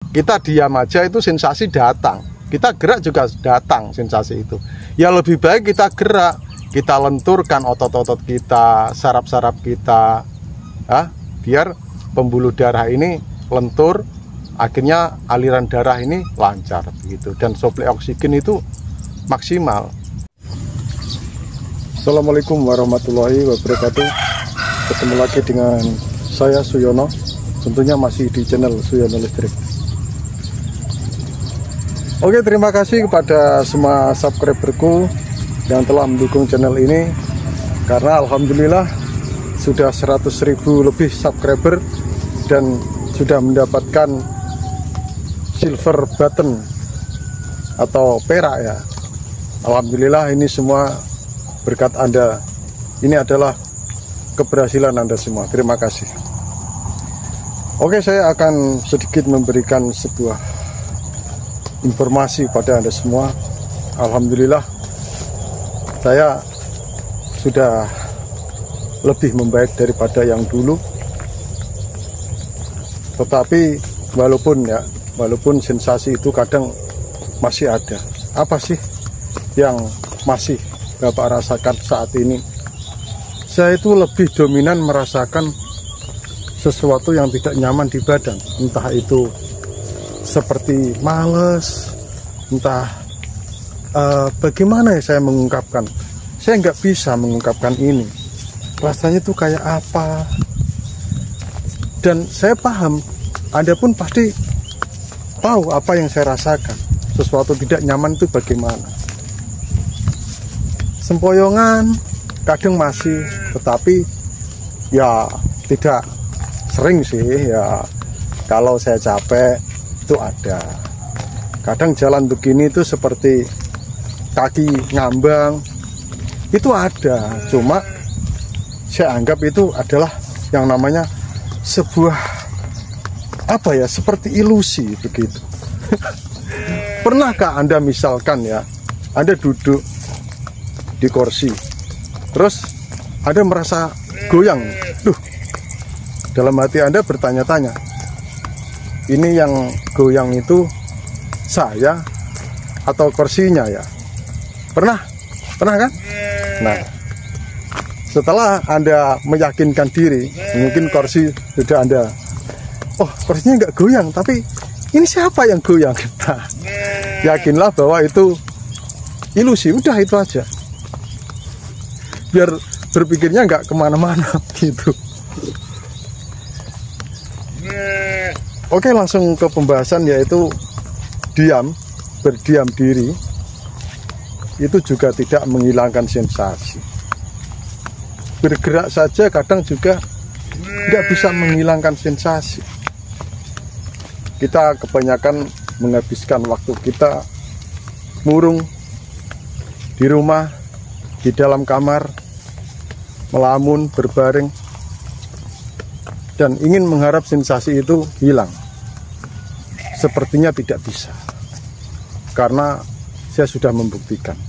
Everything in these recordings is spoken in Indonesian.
kita diam aja itu sensasi datang. Kita gerak juga datang sensasi itu. Ya lebih baik kita gerak, kita lenturkan otot-otot kita, saraf-saraf kita, ya, biar pembuluh darah ini lentur, akhirnya aliran darah ini lancar begitu, dan suplai oksigen itu maksimal. Assalamualaikum warahmatullahi wabarakatuh. Ketemu lagi dengan saya Suyono, tentunya masih di channel Suyono Listrik. Oke, terima kasih kepada semua subscriberku yang telah mendukung channel ini, karena alhamdulillah sudah 100.000 lebih subscriber dan sudah mendapatkan silver button atau perak ya. Alhamdulillah, ini semua berkat Anda. Ini adalah keberhasilan Anda semua. Terima kasih. Oke, saya akan sedikit memberikan sebuah informasi pada Anda semua. Alhamdulillah, saya sudah lebih membaik daripada yang dulu. Tetapi walaupun sensasi itu kadang masih ada. Apa sih yang masih Bapak rasakan saat ini? Saya itu lebih dominan merasakan sesuatu yang tidak nyaman di badan. Entah itu seperti males, entah bagaimana ya saya mengungkapkan. Saya nggak bisa mengungkapkan ini. Rasanya tuh kayak apa? Dan saya paham, Anda pun pasti tahu apa yang saya rasakan. Sesuatu tidak nyaman itu bagaimana. Sempoyongan kadang masih, tetapi ya tidak sering sih ya. Kalau saya capek itu ada. Kadang jalan begini itu seperti kaki ngambang, itu ada. Cuma saya anggap itu adalah yang namanya sebuah apa ya, seperti ilusi begitu. Pernahkah Anda misalkan ya, Anda duduk di kursi, terus Anda merasa goyang, dalam hati Anda bertanya-tanya, ini yang goyang itu saya atau kursinya ya? Pernah kan? Nah, setelah Anda meyakinkan diri, mungkin kursi sudah Anda, oh kursinya nggak goyang, tapi ini siapa yang goyang? Nah, yakinlah bahwa itu ilusi, udah itu aja. Biar berpikirnya nggak kemana-mana gitu. Oke, langsung ke pembahasan, yaitu berdiam diri itu juga tidak menghilangkan sensasi. Bergerak saja kadang juga tidak bisa menghilangkan sensasi. Kita kebanyakan menghabiskan waktu kita murung di rumah, di dalam kamar, melamun, berbaring, dan ingin mengharap sensasi itu hilang. Sepertinya tidak bisa, karena saya sudah membuktikan.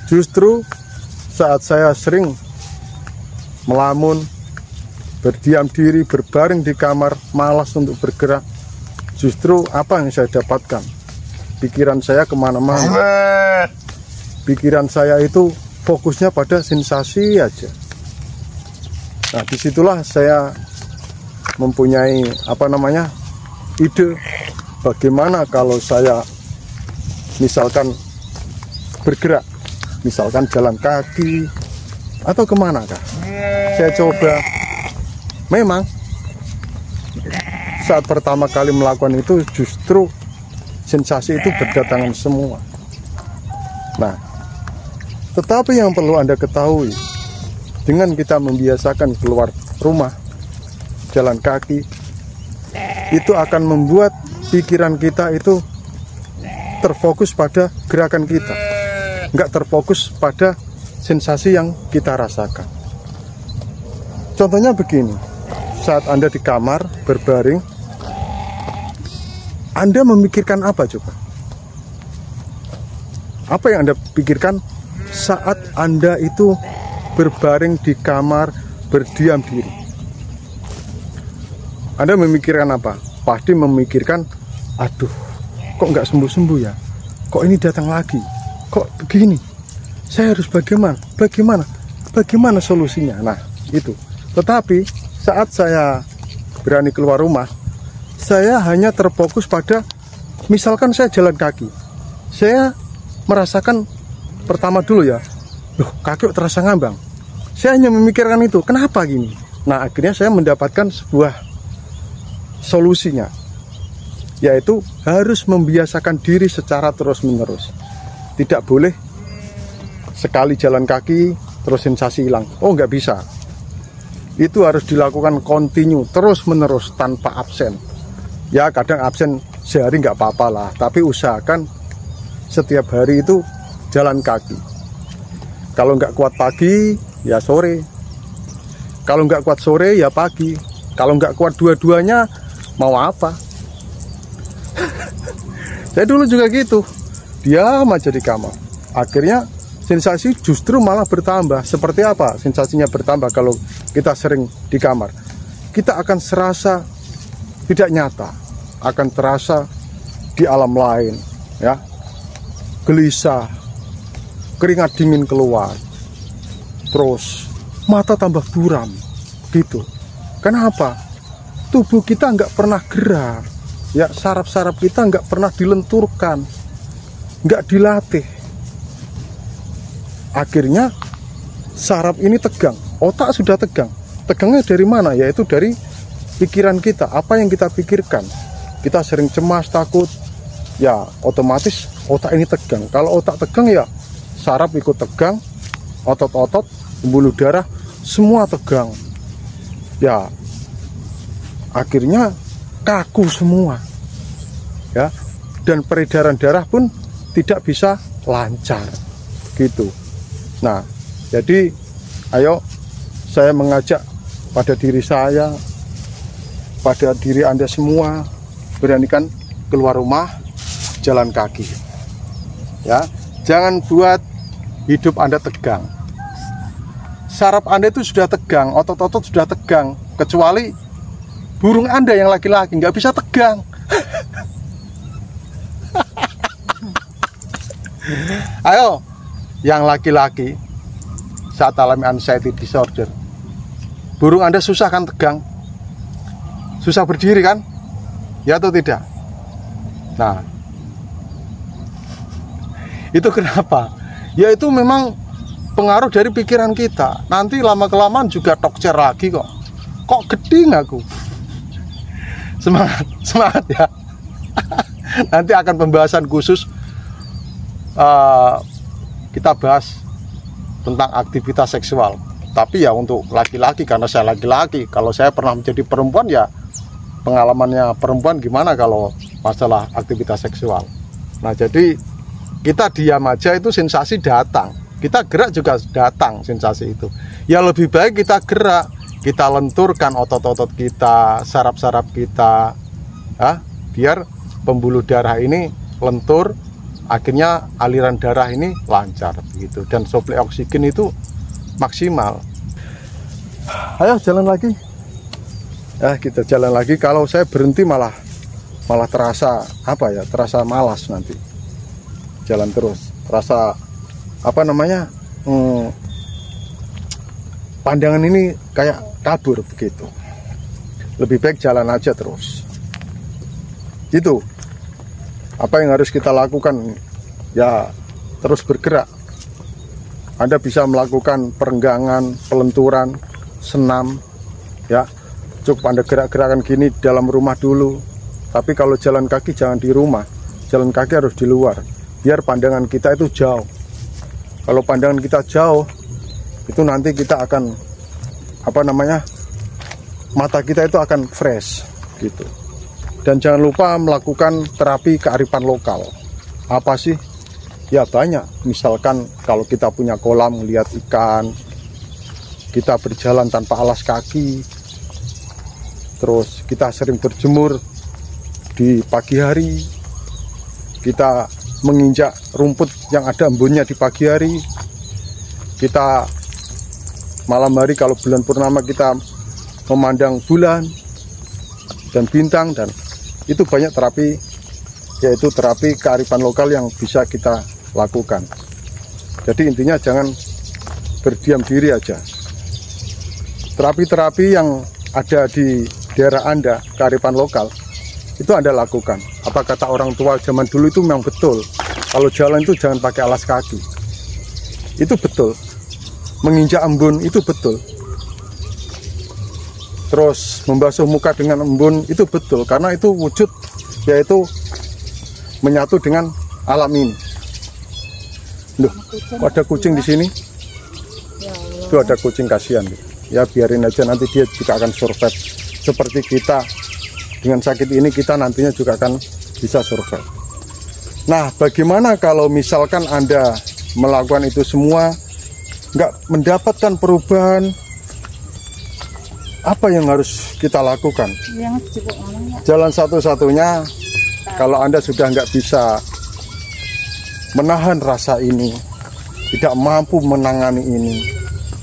Justru saat saya sering melamun, berdiam diri, berbaring di kamar, malas untuk bergerak, justru apa yang saya dapatkan? Pikiran saya kemana-mana. Pikiran saya itu fokusnya pada sensasi aja. Nah, disitulah saya mempunyai ide, bagaimana kalau saya misalkan bergerak, misalkan jalan kaki atau kemana kah? Saya coba. Memang saat pertama kali melakukan itu justru sensasi itu berdatangan semua. Nah, tetapi yang perlu Anda ketahui, dengan kita membiasakan keluar rumah, jalan kaki, itu akan membuat pikiran kita itu terfokus pada gerakan kita, nggak terfokus pada sensasi yang kita rasakan. Contohnya begini, saat Anda di kamar berbaring, Anda memikirkan apa coba? Apa yang Anda pikirkan saat Anda itu berbaring di kamar, berdiam diri? Anda memikirkan apa? pasti memikirkan, aduh, kok nggak sembuh-sembuh ya? Kok ini datang lagi? Kok begini? Saya harus bagaimana solusinya? Nah, itu. Tetapi saat saya berani keluar rumah, saya hanya terfokus pada, misalkan saya jalan kaki, saya merasakan pertama dulu ya, loh, kaki terasa ngambang. Saya hanya memikirkan itu, kenapa gini? Nah, akhirnya saya mendapatkan sebuah solusinya, yaitu harus membiasakan diri secara terus-menerus. Tidak boleh sekali jalan kaki terus sensasi hilang. Oh, nggak bisa. Itu harus dilakukan kontinu, terus-menerus, tanpa absen. Ya, kadang absen sehari nggak apa-apa lah, tapi usahakan setiap hari itu jalan kaki. Kalau nggak kuat pagi, ya sore. Kalau nggak kuat sore, ya pagi. Kalau nggak kuat dua-duanya, mau apa? Saya dulu juga gitu, diam aja di kamar. Akhirnya sensasi justru malah bertambah. Seperti apa sensasinya bertambah kalau kita sering di kamar? Kita akan serasa tidak nyata, akan terasa di alam lain, ya, gelisah, keringat dingin keluar, terus mata tambah buram, gitu. Kenapa? Tubuh kita nggak pernah gerak, ya, saraf-saraf kita nggak pernah dilenturkan, nggak dilatih. Akhirnya saraf ini tegang, otak sudah tegang. Tegangnya dari mana? Yaitu dari pikiran kita, apa yang kita pikirkan. Kita sering cemas, takut, ya otomatis otak ini tegang. Kalau otak tegang, ya saraf ikut tegang, otot-otot, pembuluh darah, semua tegang. Ya, akhirnya kaku semua, ya, dan peredaran darah pun tidak bisa lancar, gitu. Nah, jadi ayo saya mengajak pada diri saya, pada diri Anda semua, beranikan keluar rumah, jalan kaki. Ya, jangan buat hidup Anda tegang. Saraf Anda itu sudah tegang, otot-otot sudah tegang, kecuali burung Anda yang laki-laki nggak bisa tegang. Ayo, yang laki-laki saat alami anxiety disorder, burung Anda susah kan tegang? Susah berdiri kan? Ya atau tidak? Nah, itu kenapa? Ya itu memang pengaruh dari pikiran kita. Nanti lama-kelamaan juga tokcer lagi kok. Kok geding aku? Semangat, semangat ya. Nanti akan pembahasan khusus, kita bahas tentang aktivitas seksual. Tapi ya untuk laki-laki, karena saya laki-laki. Kalau saya pernah menjadi perempuan, ya pengalamannya perempuan gimana kalau masalah aktivitas seksual. Nah, jadi kita diam aja itu sensasi datang. Kita gerak juga datang sensasi itu. Ya lebih baik kita gerak, kita lenturkan otot-otot kita, saraf-saraf kita, ya, biar pembuluh darah ini lentur, akhirnya aliran darah ini lancar begitu, dan suplai oksigen itu maksimal. Ayo jalan lagi. Kita jalan lagi. Kalau saya berhenti malah terasa apa ya? Terasa malas nanti. Jalan terus, terasa apa namanya? Pandangan ini kayak kabur begitu. Lebih baik jalan aja terus. Gitu. Apa yang harus kita lakukan? Ya terus bergerak. Anda bisa melakukan perenggangan, pelenturan, senam, ya. Cukup Anda gerak-gerakan gini dalam rumah dulu. Tapi kalau jalan kaki jangan di rumah, jalan kaki harus di luar, biar pandangan kita itu jauh. Kalau pandangan kita jauh, itu nanti kita akan apa namanya, mata kita itu akan fresh gitu. Dan jangan lupa melakukan terapi kearifan lokal. Apa sih? Ya banyak. Misalkan kalau kita punya kolam melihat ikan, kita berjalan tanpa alas kaki, terus kita sering berjemur di pagi hari, kita menginjak rumput yang ada embunnya di pagi hari, kita malam hari kalau bulan purnama kita memandang bulan dan bintang, dan itu banyak terapi, yaitu terapi kearifan lokal yang bisa kita lakukan. Jadi intinya jangan berdiam diri aja. Terapi-terapi yang ada di daerah Anda, kearifan lokal, itu Anda lakukan. Apa kata orang tua zaman dulu itu memang betul. Kalau jalan itu jangan pakai alas kaki. Itu betul. Menginjak embun itu betul. Terus membasuh muka dengan embun itu betul. Karena itu wujud, yaitu menyatu dengan alam ini. Loh, ada kucing di sini. Itu ada kucing, kasihan. Ya biarin aja, nanti dia juga akan survive. Seperti kita dengan sakit ini, kita nantinya juga akan bisa survive. Nah, bagaimana kalau misalkan Anda melakukan itu semua nggak mendapatkan perubahan? Apa yang harus kita lakukan? Jalan satu-satunya, kalau Anda sudah nggak bisa menahan rasa ini, tidak mampu menangani ini,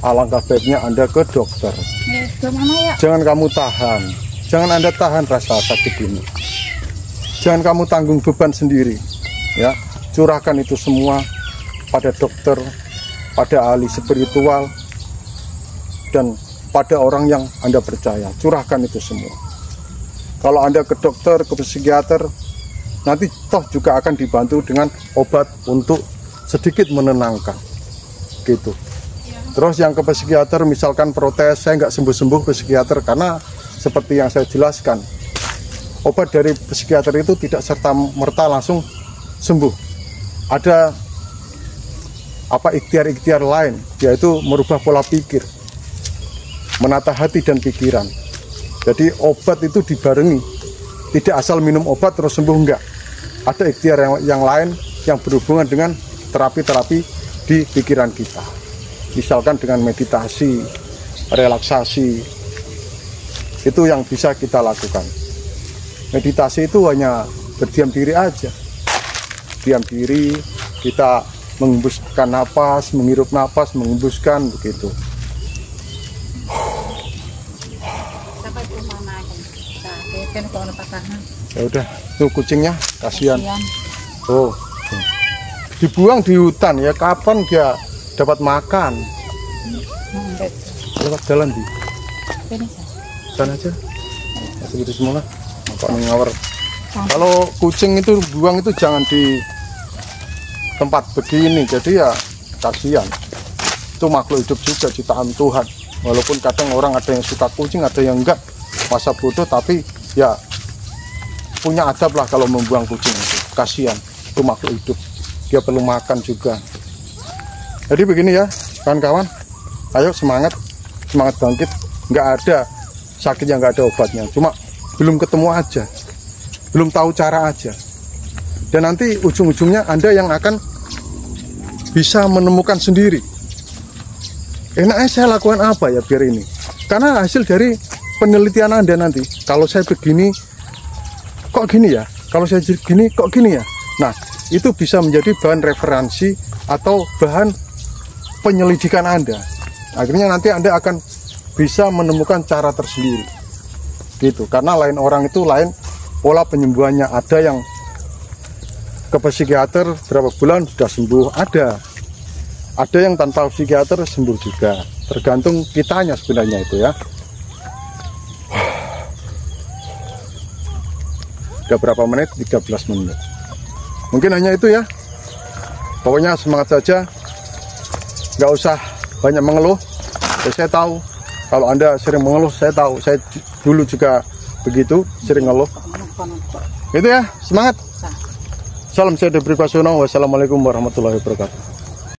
alangkah baiknya Anda ke dokter. Jangan kamu tahan, jangan Anda tahan rasa sakit ini. Jangan kamu tanggung beban sendiri, ya. Curahkan itu semua pada dokter, pada ahli spiritual, dan pada orang yang Anda percaya. Curahkan itu semua. Kalau Anda ke dokter, ke psikiater, nanti toh juga akan dibantu dengan obat untuk sedikit menenangkan, gitu. Terus yang ke psikiater, misalkan protes, saya nggak sembuh-sembuh ke psikiater, karena seperti yang saya jelaskan, obat dari psikiater itu tidak serta-merta langsung sembuh. Ada ikhtiar-ikhtiar lain, yaitu merubah pola pikir, menata hati dan pikiran. Jadi obat itu dibarengi, tidak asal minum obat terus sembuh, enggak. Ada ikhtiar yang lain yang berhubungan dengan terapi-terapi di pikiran kita. Misalkan dengan meditasi, relaksasi, itu yang bisa kita lakukan. Meditasi itu hanya berdiam diri aja. Diam diri, kita menghembuskan napas, menghirup napas, menghembuskan, begitu. Ya udah, tuh kucingnya, kasihan. Oh, dibuang di hutan ya, kapan dia dapat makan? Lewat jalan di sana aja, segitu semua lah. Kok ngawur. Kalau kucing itu buang itu jangan di tempat begini, jadi ya kasihan. Itu makhluk hidup juga, ciptaan Tuhan. Walaupun kadang orang ada yang suka kucing, ada yang enggak, masa bodoh, tapi ya punya adab lah kalau membuang kucing itu. Kasihan, itu makhluk hidup, dia perlu makan juga. Jadi begini ya kawan-kawan, ayo semangat bangkit. Nggak ada sakit yang nggak ada obatnya, cuma belum ketemu aja, belum tahu cara aja. Dan nanti ujung-ujungnya Anda yang akan bisa menemukan sendiri. Enaknya saya lakukan apa ya biar ini? Karena hasil dari penelitian Anda nanti, kalau saya begini kok gini ya, kalau saya gini kok gini ya. Nah, itu bisa menjadi bahan referensi atau bahan penyelidikan Anda. Akhirnya nanti Anda akan bisa menemukan cara tersendiri, gitu. Karena lain orang itu lain pola penyembuhannya. Ada yang ke psikiater berapa bulan sudah sembuh, ada yang tanpa psikiater sembuh juga. Tergantung kitanya sebenarnya itu ya. Udah berapa menit? 13 menit. Mungkin hanya itu ya. Pokoknya semangat saja, nggak usah banyak mengeluh. Ya, saya tahu kalau Anda sering mengeluh, saya tahu. Saya dulu juga begitu, sering ngeluh. Gitu ya, semangat. Salam sehat dari Pribadi. Wassalamualaikum warahmatullahi wabarakatuh.